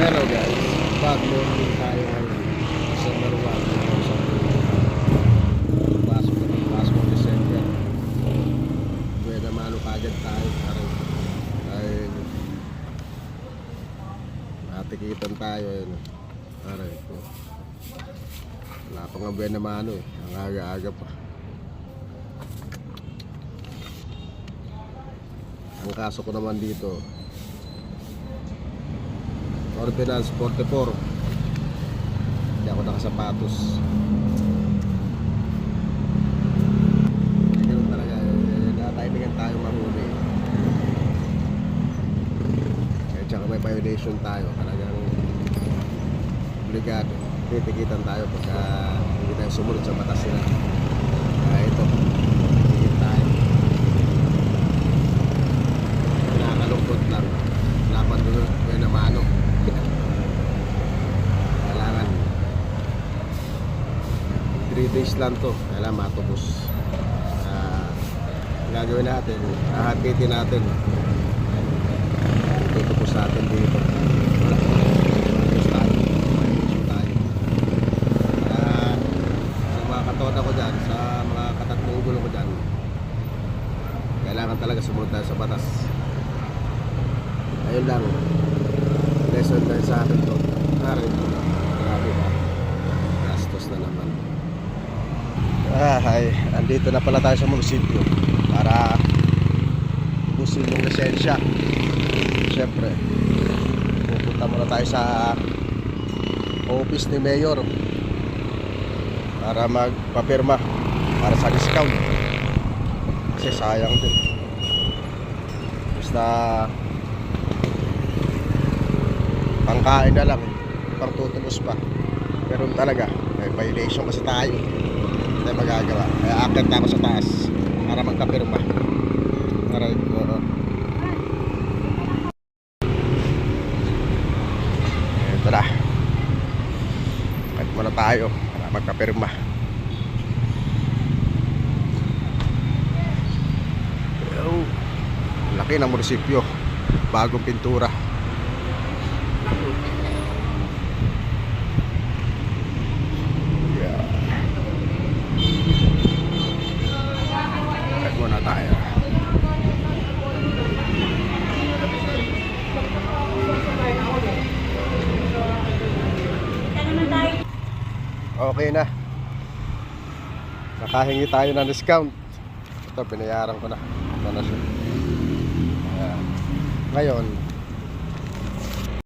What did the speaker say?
Hello guys, bad morning tayo ngayon. December 1, 2020. Pasok ng December. Pwede mano kagad tayo. Ay natikitan tayo yun. Aray ko. Wala pa nga buwan na mano eh. Ang aga-aga pa. Ang kaso ko naman dito, Ordinance 44. Hindi ako nakasapatos. Ganun talaga. Nataimingan tayo mahuli. At saka may violation tayo. Talagang obligado. Titikitan tayo pagka hindi tayo sumunod sa batas nila. Kaya ito, titikit tayo. Nakakalungkot lang. Laban doon kaya na mano. Kailangan 3 days lang to. Kailangan matubos. Gagawin natin, hahatitin natin. Tutubos natin dito. Tutubos tayo. Mahinisyo tayo. Sa mga katoda ko dyan, sa mga katatlong gulo ko dyan, kailangan talaga sumunod tayo sa batas. Ayun lang. Lesson lang sa akin to. Grabe ba? Gastos na naman. Andito na pala tayo sa munisipyo para ubusin yung lisensya. Siyempre, pupunta muna tayo sa office ni Mayor para magpapirma para sa discount. Kasi sayang din. Basta pangkain na lang, pang tutubos pa. Pero talaga, may violation kasi tayo. Hindi tayo magagawa. Kaya akit ako sa taas para magkapirma. Aray ko. Ito na. Akit muna tayo para magkapirma. Laki ng munisipyo. Bagong pintura. Muna tayo. Okay na. Nakahingi tayo ng discount. Ito, binayaran ko na. Ito na siya. Ngayon